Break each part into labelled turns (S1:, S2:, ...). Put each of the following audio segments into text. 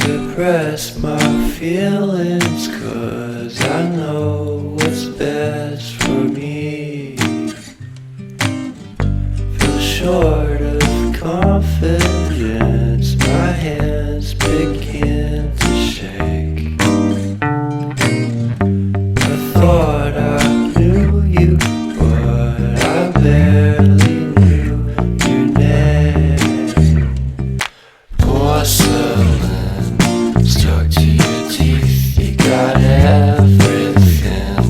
S1: suppress my feelings, 'cause I know what's best for me. Feel short of confidence, my hands begin to shake. I thought I knew you, but I barely knew your name. Porcelain stuck to your teeth, you got everything,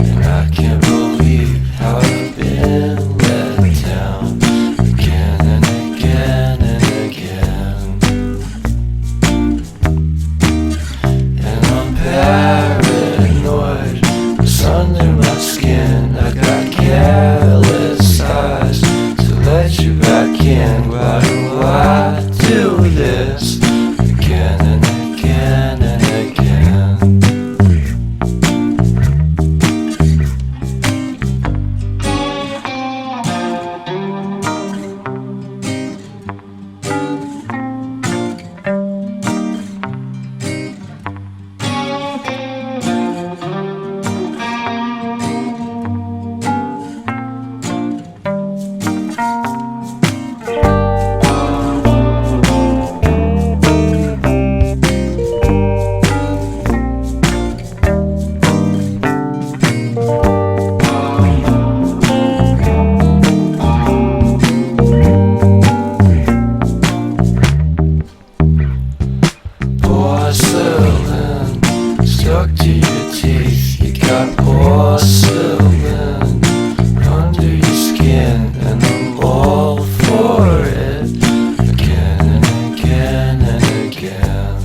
S1: and I can't believe how I've been let down again and again and again. And I'm paranoid, it's under my skin. I got careless eyes to let you back in. Why do I do this again and again and again? Porcelain stuck to your teeth, you got porcelain under your skin, and I'm all for it again and again and again.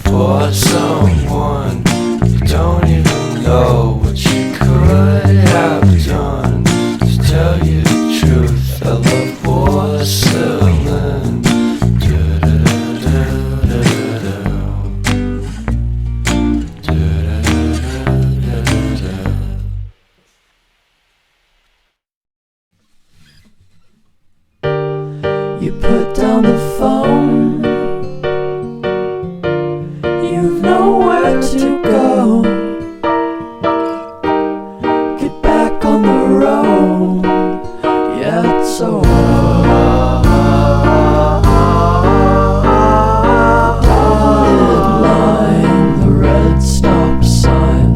S1: For someone you don't even know what you could have done. To tell you the truth, I love porcelain.
S2: You put down the phone, you've nowhere to go. Get back on the road, yeah, it's over. Dotted line, the red stop sign,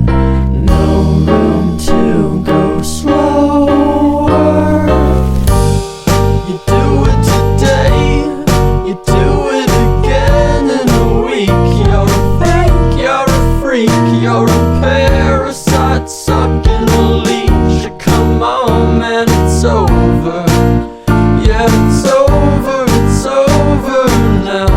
S2: no room to go slower. You do it today, you do it again in a week. You're a fake, you're a freak, you're a parasite sucking a leech. Come on, man, it's over. Yeah, it's over now.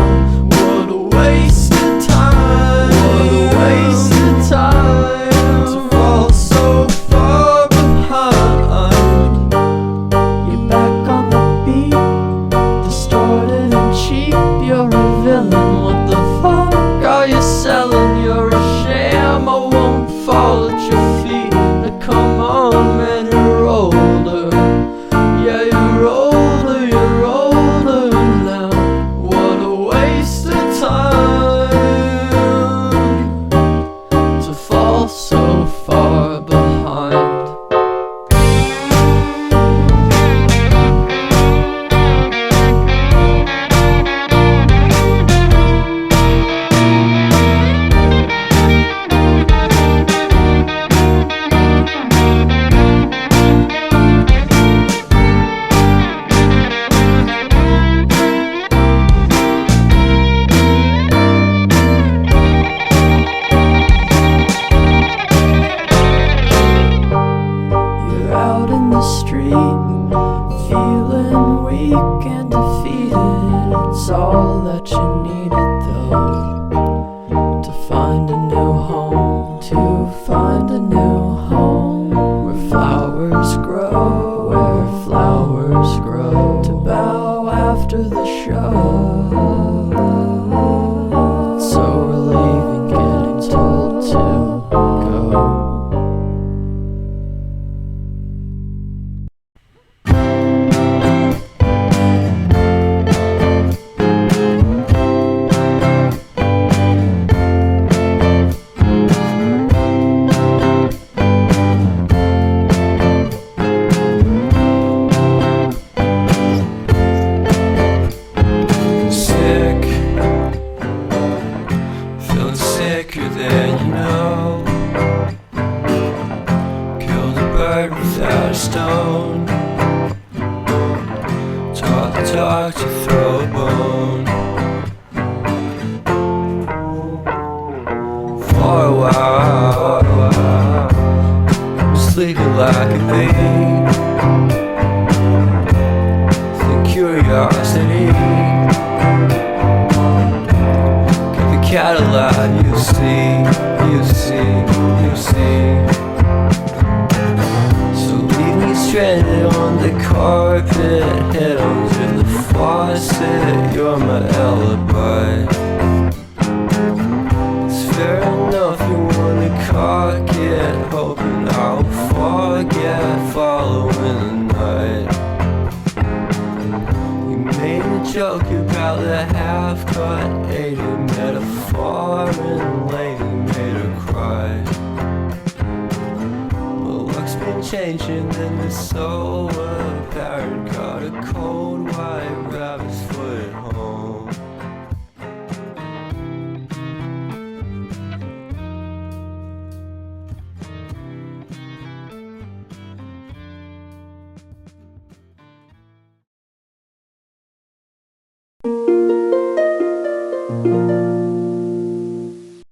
S2: What a waste of time, what a waste of time to fall so far behind. You're back on the beat, distorted and cheap. You're a villain, what the fuck are you selling? You're a sham, I won't fall at your feet. Now come on, man, you're older. Yeah, you're older now. What a waste of time to fall so far behind. You're out in the street, feeling weak and defeated. It's all that you needed though, to find a new home, to find a new home where flowers grow, where flowers grow. To bow after the show, it's so relieving getting told to go.
S1: throw a bone. For a while, I'm sleeping like a babe. The curiosity keep the cat alive. You see, you see, you see. So leave me stranded on the carpet, head under the faucet. You're my alibi. Fair enough, you wanna cock it, hoping I'll forget, following the night. You made a joke about the half-cut, ate a metaphor and lady made her cry. My luck's been changing and it's so apparent. Got a cold white rabbit's foot